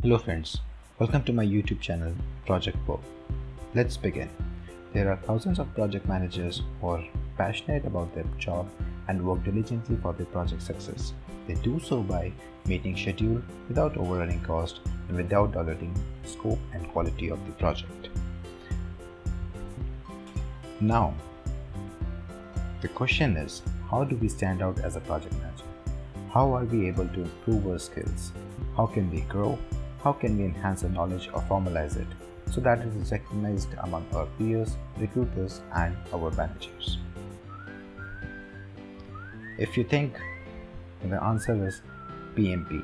Hello friends, welcome to my YouTube channel Project Work. Let's begin. There are thousands of project managers who are passionate about their job and work diligently for their project success. They do so by meeting schedule without overrunning cost and without diluting scope and quality of the project. Now, the question is, how do we stand out as a project manager? How are we able to improve our skills? How can we grow? How can we enhance our knowledge or formalize it so that it is recognized among our peers, recruiters, and our managers? If you think the answer is PMP,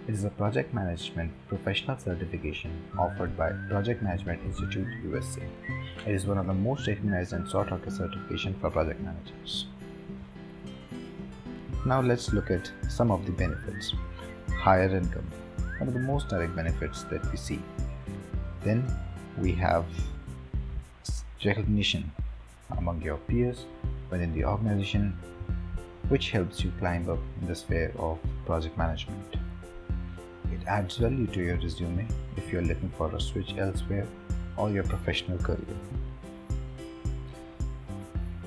it is a project management professional certification offered by Project Management Institute USA. It is one of the most recognized and sought after certification for project managers. Now let's look at some of the benefits. Higher income, one of the most direct benefits that we see. Then we have recognition among your peers within the organization, which helps you climb up in the sphere of project management. It adds value to your resume if you are looking for a switch elsewhere or your professional career.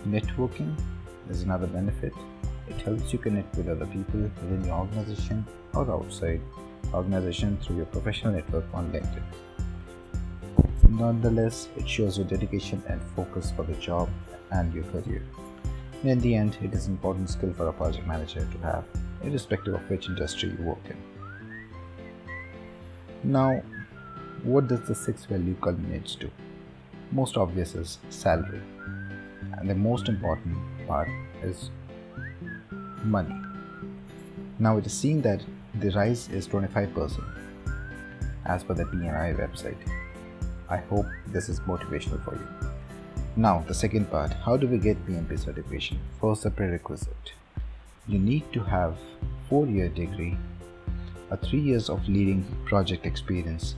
Networking is another benefit. It helps you connect with other people within your organization or outside organization through your professional network on LinkedIn. Nonetheless, it shows your dedication and focus for the job and your career. In the end, it is an important skill for a project manager to have, irrespective of which industry you work in. Now, what does the sixth value culminates to? Most obvious is salary, and the most important part is money. Now it is seen that the rise is 25% as per the PMI website. I hope this is motivational for you. Now the second part, how do we get PMP certification? First, the prerequisite. You need to have 4-year degree, 3 years of leading project experience,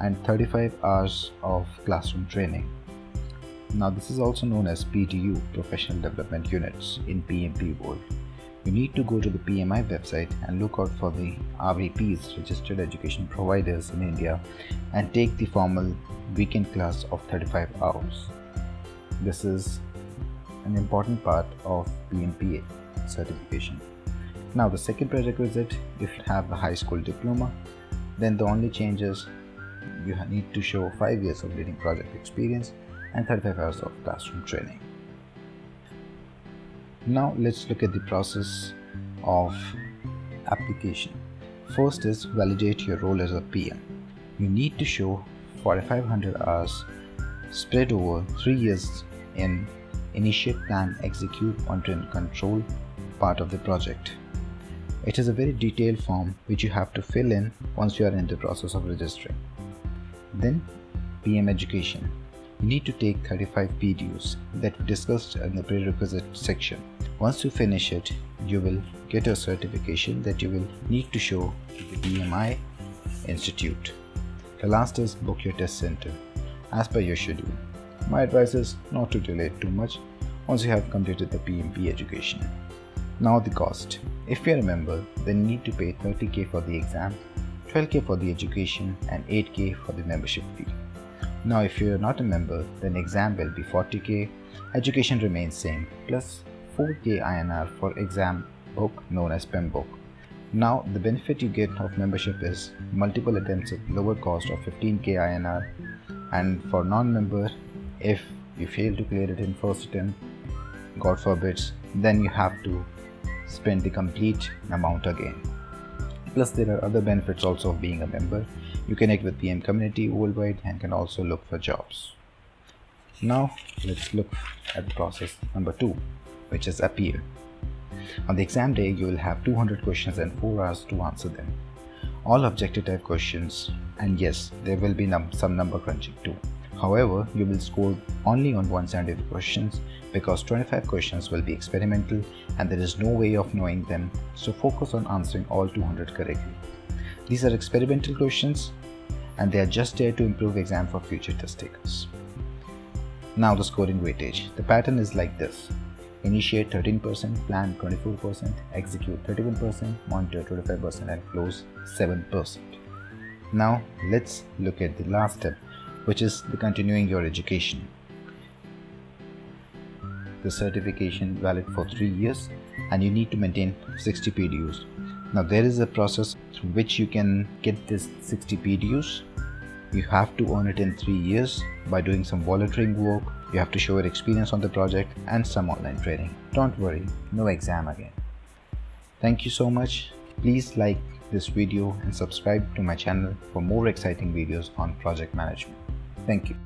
and 35 hours of classroom training. Now this is also known as PDU, Professional Development Units in PMP world. You need to go to the PMI website and look out for the RVPs, Registered Education Providers in India, and take the formal weekend class of 35 hours. This is an important part of PMP certification. Now the second prerequisite, if you have a high school diploma, then the only change is you need to show 5 years of leading project experience and 35 hours of classroom training. Now let's look at the process of application. First is validate your role as a PM. You need to show 4,500 hours spread over 3 years in initiate, plan, execute, monitor and control part of the project. It is a very detailed form which you have to fill in once you are in the process of registering. Then PM education. You need to take 35 PDUs that we discussed in the prerequisite section. Once you finish it, you will get a certification that you will need to show to the PMI Institute. The last is book your test center as per your schedule. My advice is not to delay it too much once you have completed the PMP education. Now the cost. If you are a member, then you need to pay 30,000 for the exam, 12,000 for the education and 8,000 for the membership fee. Now if you are not a member, then exam will be 40,000, education remains same, plus 4,000 INR for exam book known as PEM book. Now the benefit you get of membership is multiple attempts at lower cost of 15,000 INR, and for non-member, if you fail to clear it in first attempt, God forbids, then you have to spend the complete amount again. Plus there are other benefits also of being a member. You connect with PM community worldwide and can also look for jobs. Now let's look at the process number 2, which is appeal. On the exam day, you will have 200 questions and 4 hours to answer them. All objective type questions, and yes, there will be some number crunching too. However, you will score only on 175 questions because 25 questions will be experimental and there is no way of knowing them, so focus on answering all 200 correctly. These are experimental questions and they are just there to improve exam for future test takers. Now the scoring weightage. The pattern is like this. Initiate 13%, plan 24%, execute 31%, monitor 25% and close 7%. Now let's look at the last step, which is the continuing your education. The certification valid for 3 years and you need to maintain 60 PDUs. Now there is a process through which you can get this 60 PDUs. You have to earn it in 3 years by doing some volunteering work. You have to show your experience on the project and some online training. Don't worry, no exam again. Thank you so much. Please like this video and subscribe to my channel for more exciting videos on project management. Thank you.